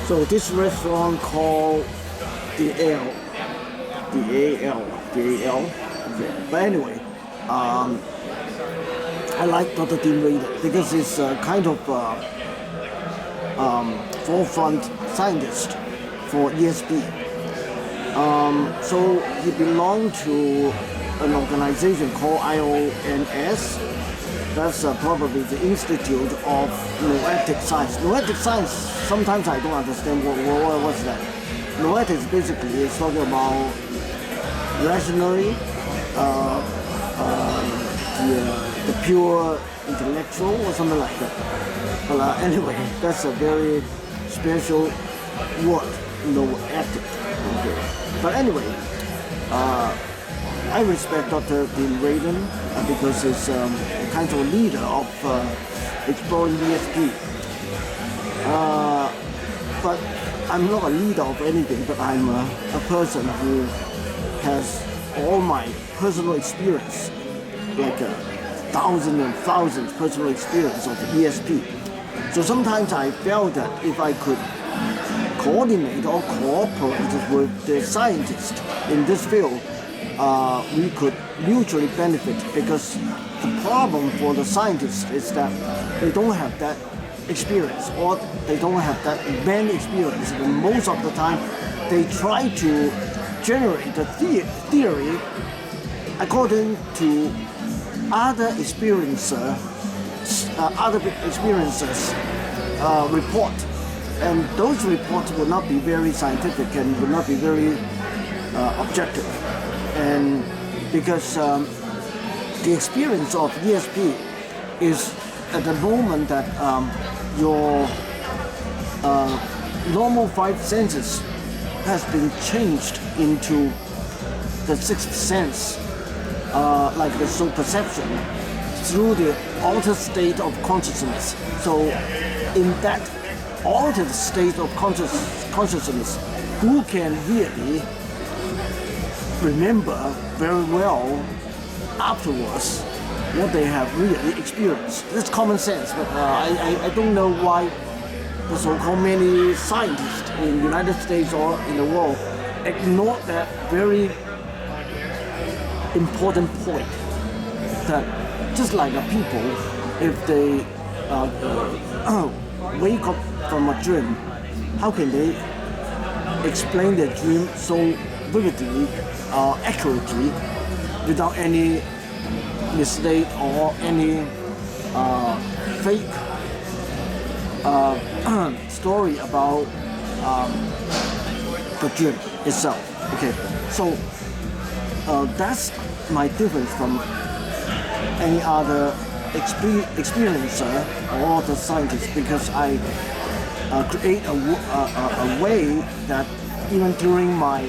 So this restaurant called the L, the AL. Okay. But anyway, I like Dr. Dean Radin because he's a kind of forefront scientist for ESP. So he belonged to an organization called IONS. That's probably the Institute of Noetic Science. Noetic Science, sometimes I don't understand what's that. Noetics basically is talking about rationally, the pure intellectual or something like that. But anyway, that's a very special word, noetic. Okay. But anyway, I respect Dr. Dean Radin because he's a kind of leader of exploring ESP. But I'm not a leader of anything, but I'm a person who has all my personal experience, like thousands and thousands personal experience of ESP. So sometimes I felt that if I could coordinate or cooperate with the scientists in this field, we could mutually benefit, because the problem for the scientists is that they don't have that experience, or they don't have that many experience, and most of the time they try to generate the theory according to other experiencers report, and those reports will not be very scientific and will not be very objective. And because the experience of ESP is at the moment that your normal five senses has been changed into the sixth sense, like the soul perception, through the altered state of consciousness. So in that altered state of consciousness, who can really remember very well afterwards what they have really experienced? That's common sense, but I don't know why the so-called many scientists in the United States or in the world ignore that very important point, that just like the people, if they wake up from a dream, how can they explain their dream so vividly, accurately, without any mistake or any fake story about the dream itself? Okay, so that's my difference from any other experiencer or the scientist, because I create a way that even during my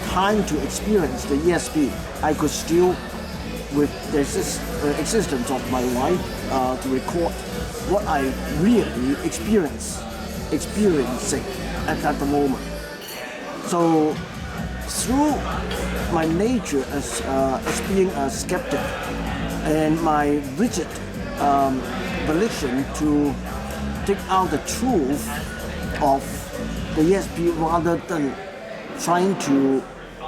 time to experience the ESP, I could still, with the existence of my wife, to record what I really experiencing at that moment. So through my nature as being a skeptic and my rigid volition to take out the truth of the ESP rather than trying to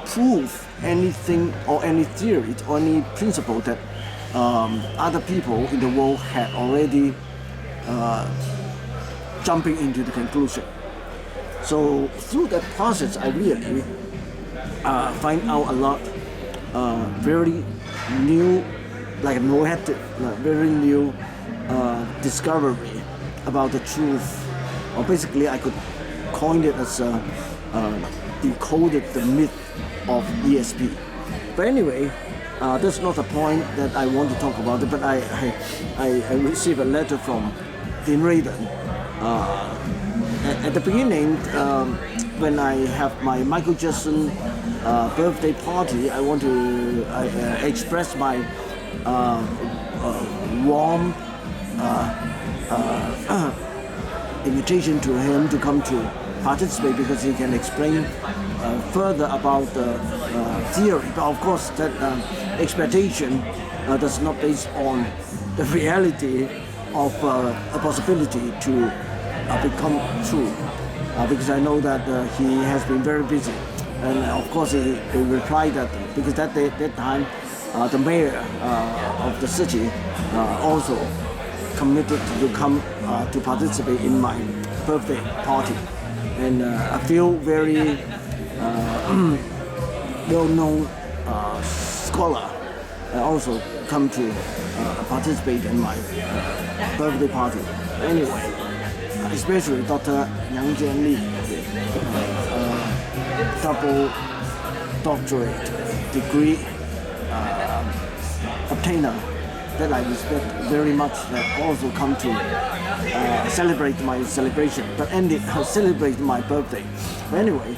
prove anything or any theory or any principle that other people in the world had already jumping into the conclusion. So through that process, I really find out a lot very new, like noetic, very new discovery about the truth, or basically I could coin it as decoded the myth of ESP. But anyway, that's not the point that I want to talk about it, but I received a letter from Dean Radin. At the beginning, when I have my Michael Jackson birthday party, I want to express my warm invitation to him to come to participate, because he can explain further about the theory. But of course, that expectation does not base on the reality of a possibility to become true, because I know that he has been very busy. And of course he replied that because that time the mayor of the city also committed to come to participate in my birthday party, and I feel very well-known scholar also come to participate in my birthday party. Anyway, especially Dr. Yang Jianli, double doctorate degree obtainer that I respect very much, that also come to celebrate my celebration, but celebrate my birthday. But anyway,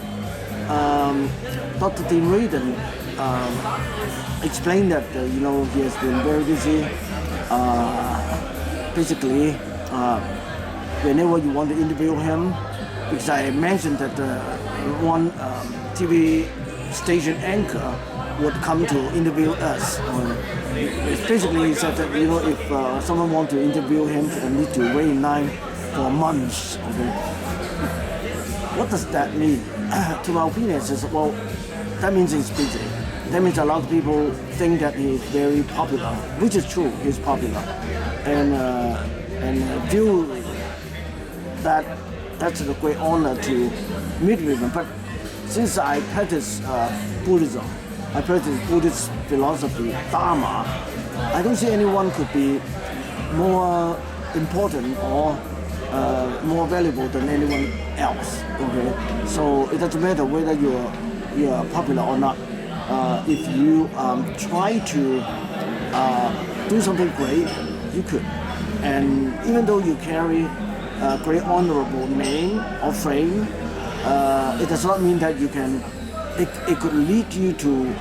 Dr. Tim Radin explained that he has been very busy. Basically, whenever you want to interview him, because I mentioned that one TV station anchor would come to interview us. Basically, he said that if someone wants to interview him, they need to wait in line for months. Okay? What does that mean? To my opinion, it says, well, that means he's busy. That means a lot of people think that he is very popular, which is true. He's popular, and feel that that's a great honor to meet with him. But since I practice Buddhism, I practice Buddhist philosophy, Dharma, I don't see anyone could be more important or more valuable than anyone else. Okay, so it doesn't matter whether you're popular or not. If you try to do something great, you could. And even though you carry a great honorable name or fame, it does not mean that you can. It could lead you to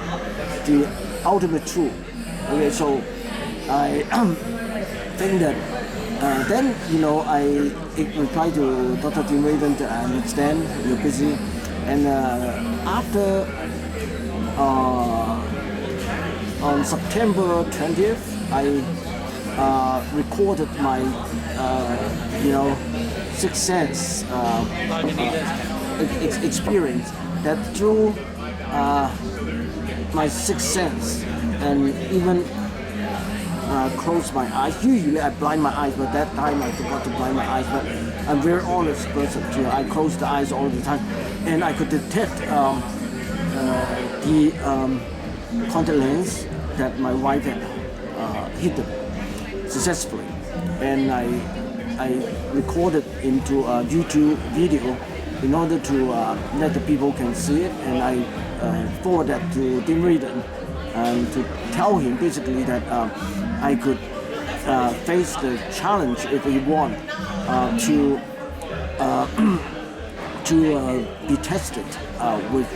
the ultimate truth. Okay, so I think that then I replied to Dr. Tim Radin that I understand you're busy, and after on September 20th, I recorded my sixth sense experience, that through my sixth sense and even close my eyes. Usually I blind my eyes, but that time I forgot to blind my eyes. But I'm a very honest person too. I close the eyes all the time, and I could detect the contact lens that my wife had hidden successfully, and I recorded into a YouTube video in order to let the people can see it, and I forward that to Tim Radin and to tell him basically that I could face the challenge if he want to be tested with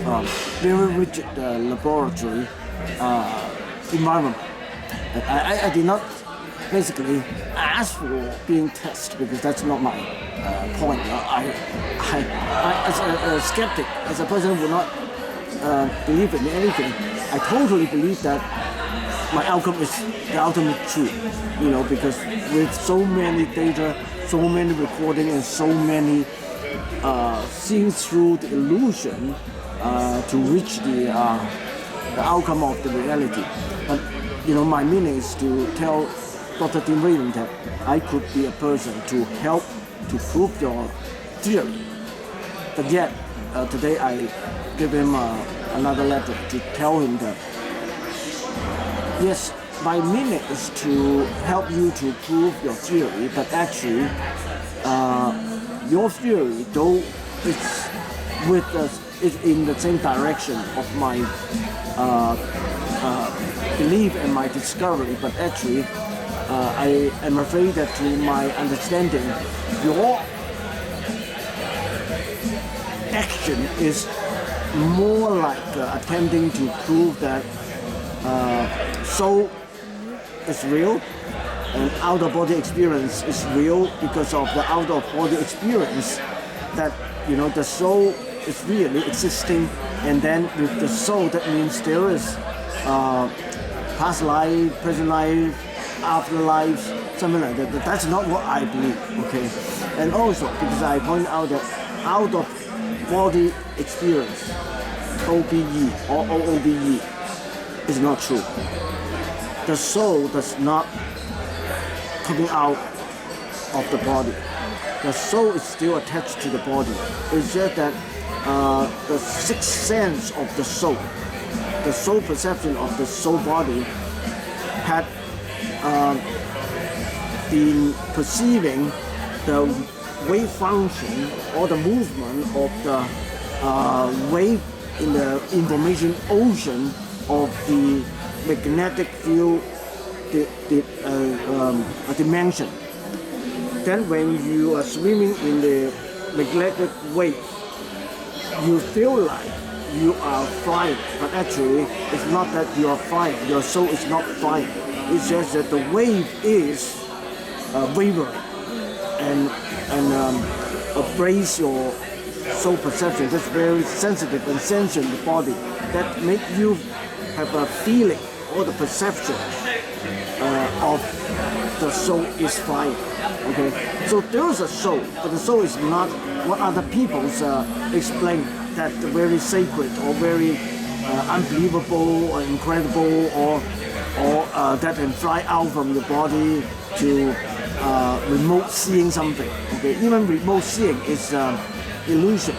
very rigid laboratory environment. I did not basically ask for being tested because that's not my point. I as a skeptic, as a person who would not believe in anything, I totally believe that my outcome is the ultimate truth. Because with so many data, so many recording, and so many seeing through the illusion to reach the outcome of the reality. But my meaning is to tell Dr. Tim Radin that I could be a person to help to prove your theory. But yet today I give him another letter to tell him that yes, my meaning is to help you to prove your theory, but actually your theory, though it's in the same direction of my belief and my discovery, but actually I am afraid that to my understanding, your action is more like attempting to prove that soul is real and out-of-body experience is real because of the out-of-body experience, that the soul is really existing, and then with the soul that means there is past life, present life, afterlife, something like that. But that's not what I believe. Okay, And also because I point out that out of body experience, OBE or OOBE, is not true. The soul does not coming out of the body. The soul is still attached to the body. It's just that the sixth sense of the soul perception of the soul body had been perceiving the wave function or the movement of the wave in the information ocean of the magnetic field dimension. Then when you are swimming in the magnetic wave, you feel like you are flying, but actually it's not that you are flying. Your soul is not flying. It's just that the wave is wavering and abrades your soul perception. That's very sensitive and sensing the body. That make you have a feeling or the perception of the soul is flying. Okay, so there is a soul, but the soul is not what other people explain, that very sacred or very unbelievable or incredible or that can fly out from the body to remote seeing something. Okay, even remote seeing is illusion.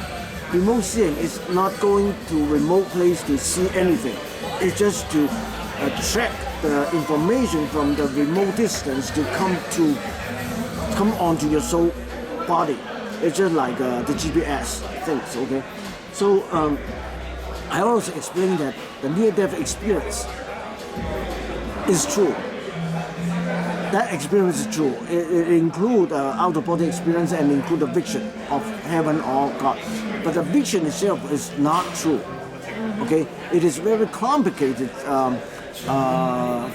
Remote seeing is not going to remote place to see anything. It's just to track the information from the remote distance to come onto your soul body. It's just like the GPS things. Okay, so I also explained that the near-death experience is true. That experience is true. It includes out-of-body experience and include the vision of heaven or God. But the vision itself is not true. Okay, it is very complicated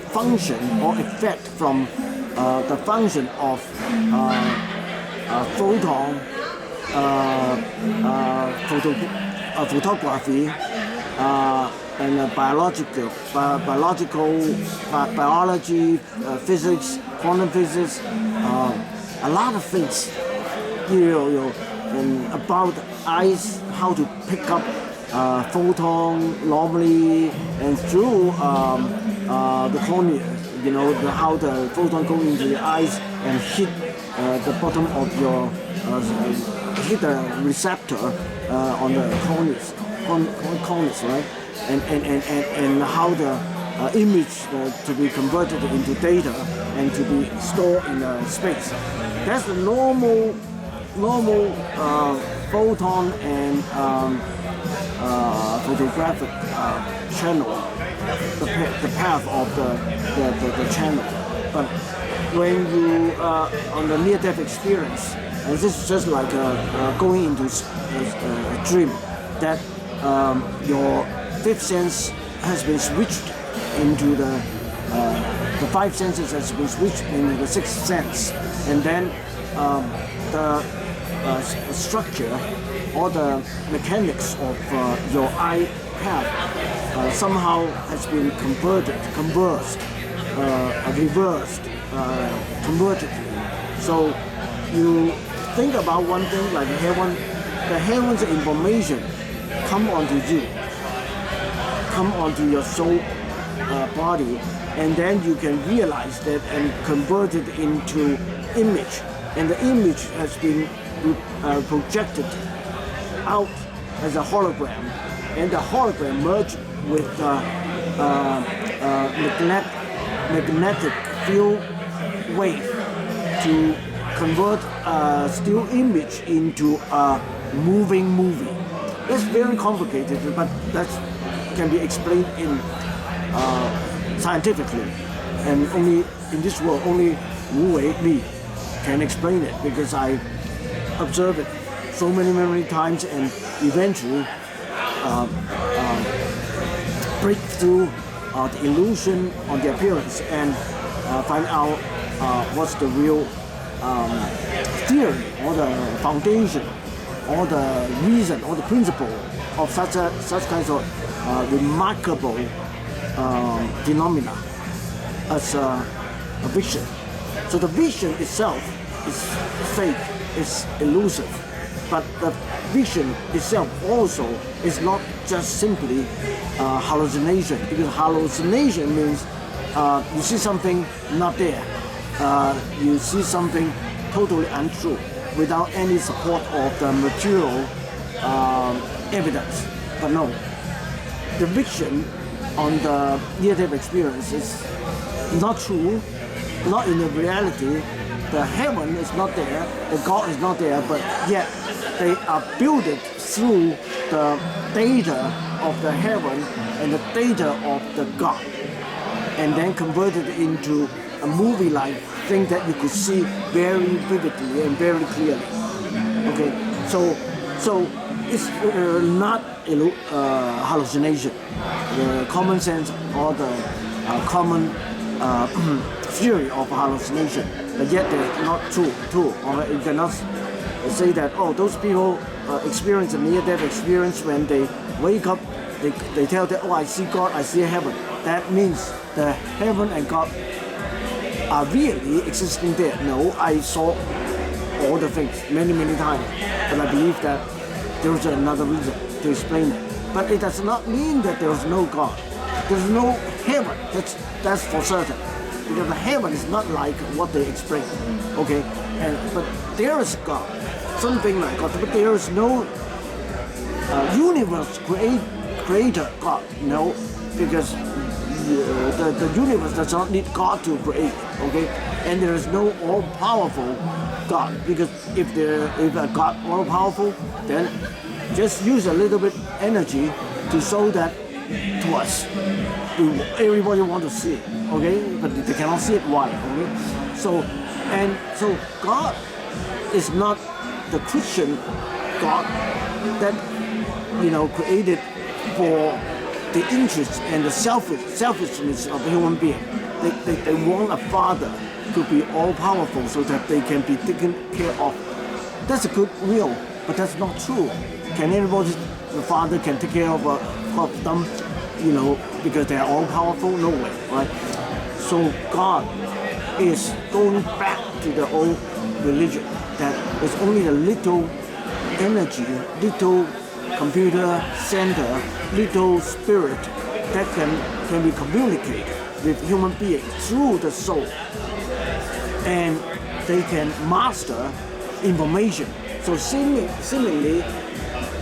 function or effect from the function of photon, photography, and biology, physics, quantum physics, a lot of things. And about eyes, how to pick up photon normally and through the cornea. How the photon go into the eyes and hit the bottom of your hit the receptor on the corneas, right? And how the image to be converted into data and to be stored in space. That's the normal photon and photographic channel, the path of the channel. But when you on the near-death experience, and this is just like going into a dream, that your fifth sense has been switched into the five senses has been switched into the sixth sense, and then the structure or the mechanics of your eye path somehow has been converted, reversed, converted. So you think about one thing like heaven, the heaven's information come onto you, come onto your soul body, and then you can realize that and convert it into image, and the image has been projected out as a hologram, and the hologram merged with magnetic field wave to convert a still image into a moving movie. It's very complicated, but that can be explained in scientifically, and only in this world, only Wuwei, me, can explain it, because I observe it so many times and eventually break through the illusion on the appearance and find out what's the real theory or the foundation or the reason or the principle of such kinds of remarkable phenomena as a vision. So the vision itself is fake. is elusive, but the vision itself also is not just simply hallucination, because hallucination means you see something not there, you see something totally untrue without any support of the material evidence. But no, the vision on the near-death experience is not true, not in the reality. The heaven is not there, the God is not there, but yet they are built through the data of the heaven and the data of the God, and then converted into a movie-like thing that you could see very vividly and very clearly. Okay, so it's not hallucination. The common sense or the common theory of hallucination, but yet they're not true. Or you cannot say that, oh, those people experience a near-death experience. When they wake up, they tell that, oh, I see God, I see heaven. That means the heaven and God are really existing there. No, I saw all the things many times, but I believe that there is another reason to explain it. But it does not mean that there is no God. There's no heaven. That's for certain, because the heaven is not like what they explain. Okay, but there is God, something like God, but there is no universe creator God. No, because the universe does not need God to create. Okay, and there is no all-powerful God, because if a God all-powerful, then just use a little bit energy to show that to us. Everybody want to see it, okay? But they cannot see it. Why? Okay? So God is not the Christian God that created for the interest and the selfishness of a human being. They want a father to be all powerful so that they can be taken care of. That's a good will, but that's not true. Can anybody, the father can take care of them, because they are all powerful? No way, right? So God is going back to the old religion, that it's only a little energy, little computer center, little spirit that can be communicated with human beings through the soul, and they can master information. So seemingly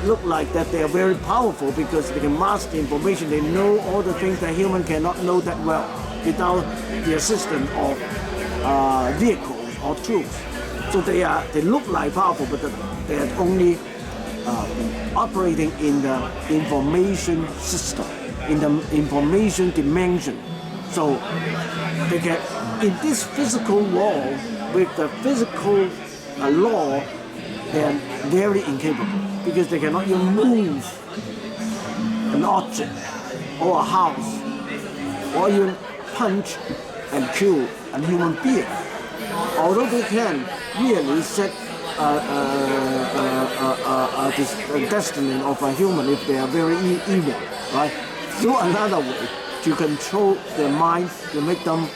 look like that they are very powerful because they can master information. They know all the things that human cannot know that well without the assistance of vehicles or tools. So they look like powerful, but they are only operating in the information system, in the information dimension. So they can, in this physical world, with the physical law, they are very incapable, because they cannot even move an object or a house, or even punch and kill a human being. Although they can really set this destiny of a human if they are very evil, right? Through another way to control their mind, to make them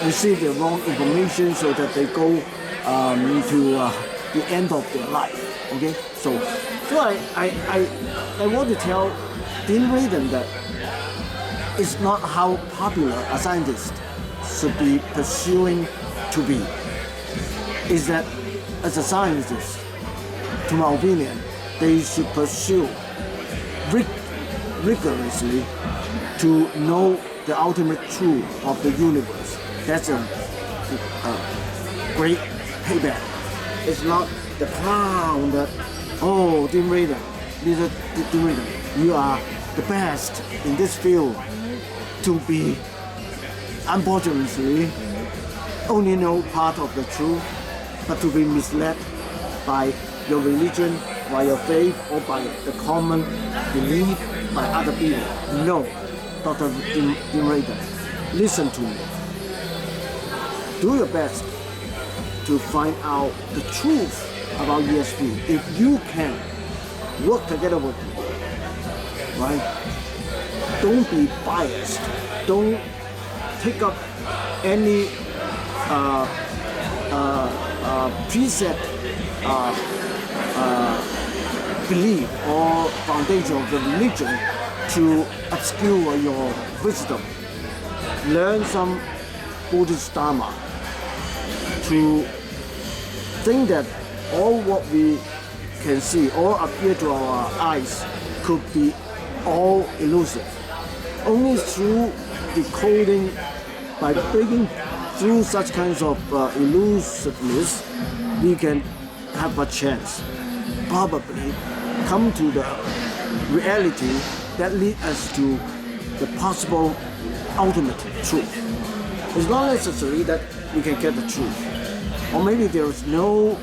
receive the wrong information so that they go to the end of their life. Okay, so I want to tell Dean Radin that it's not how popular a scientist should be pursuing to be. Is that as a scientist, to my opinion, they should pursue rigorously to know the ultimate truth of the universe. That's a great payback. It's not the crown that, oh, Dean Radin, you are the best in this field, to be, unfortunately, only know part of the truth, but to be misled by your religion, by your faith, or by the common belief by other people. No, Dr. Dean Radin, listen to me. Do your best to find out the truth about ESP. If you can work together with me, right? Don't be biased. Don't take up any preset belief or foundation of the religion to obscure your wisdom. Learn some Buddhist Dharma to think that all what we can see, all appear to our eyes, could be all elusive. Only through decoding, by breaking through such kinds of elusiveness, we can have a chance, probably come to the reality that leads us to the possible ultimate truth. It's not necessary that we can get the truth, or maybe there is no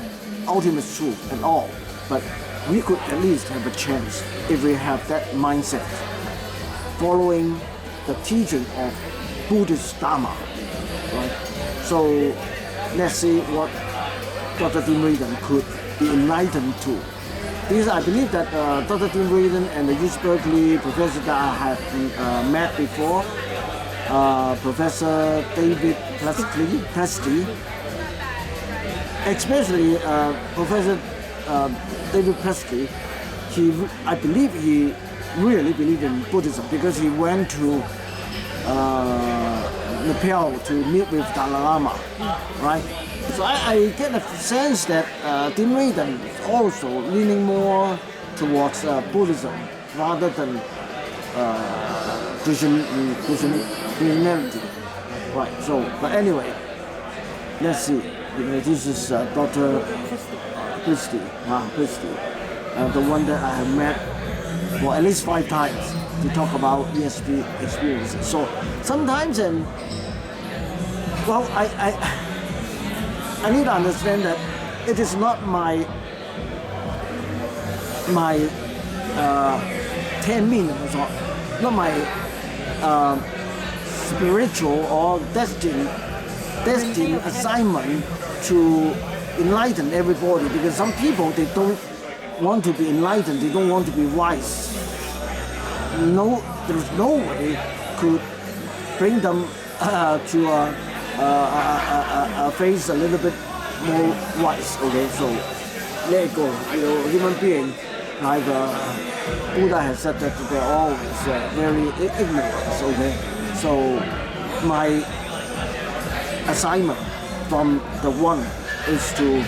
ultimate truth at all, but we could at least have a chance if we have that mindset, following the teaching of Buddhist Dharma. Right? So let's see what Dr. Dean Radin could be enlightened to. Because I believe that Dr. Dean Radin and the UC Berkeley professor that I have met before, Professor David Presley, especially Professor David Presley, I believe he really believed in Buddhism because he went to Nepal to meet with Dalai Lama, right? So I get a sense that Dean Radin is also leaning more towards Buddhism rather than Christianity, right? So, but anyway, let's see. This is Dr. Christie, the one that I have met for at least 5 times to talk about ESP experiences. So sometimes, and well, I need to understand that it is not my 10 minutes, or not my spiritual or destined assignment to enlighten everybody, because some people, they don't want to be enlightened, they don't want to be wise. No, there's no way could bring them to a phase a little bit more wise. Okay, so let it go. You know, human being, like Buddha has said that they're always very ignorant. Okay, so my assignment from the one is to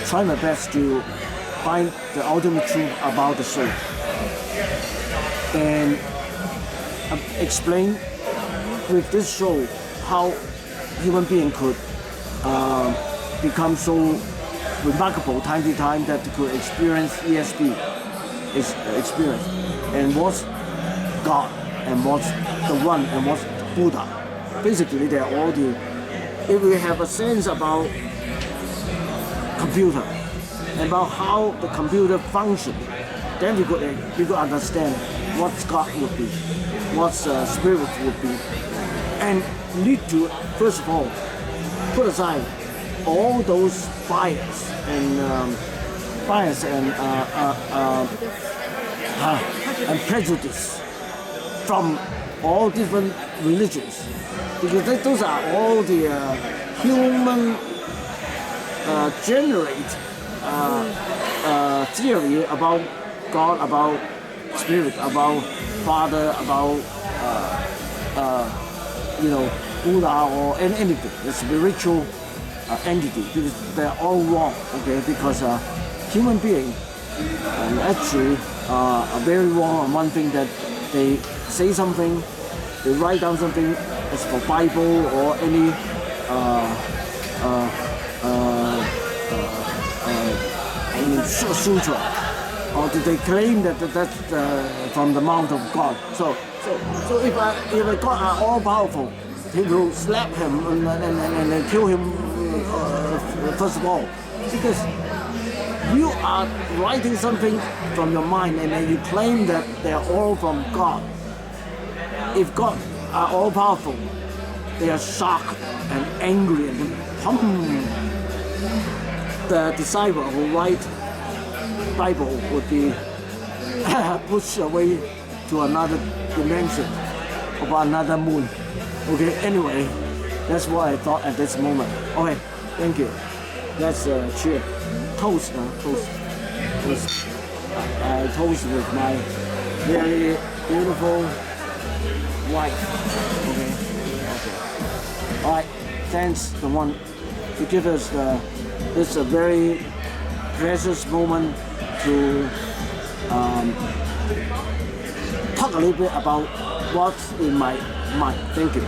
try my best to find the ultimate truth about the soul and explain with this show how human being could become so remarkable time to time that they could experience ESP experience, and what's God and what's the one and what's Buddha. Basically, they're all the. If we have a sense about computer, about how the computer functions, then we could understand what God would be, what spirit would be, and need to, first of all, put aside all those bias and prejudice from all different religions, because those are all the human generate theory about God, about spirit, about Father, about Buddha or anything, the spiritual entity, because they're all wrong. Okay, because human beings actually are very wrong on one thing, that they say something, they write down something as for Bible or any sutra, or they claim that that's from the mouth of God. So if a God are all powerful, he will slap him and kill him first of all, because you are writing something from your mind and then you claim that they are all from God. If God are all powerful, they are shocked and angry, and the disciple who write Bible would be pushed away to another dimension of another moon. Okay, anyway, that's what I thought at this moment. Okay, thank you. That's a cheer. Toast, toast. Toast. I toast with my very beautiful wife. Okay. Okay. All right. Thanks, the one to give us this a very precious moment to talk a little bit about what's in my mind. Thank you.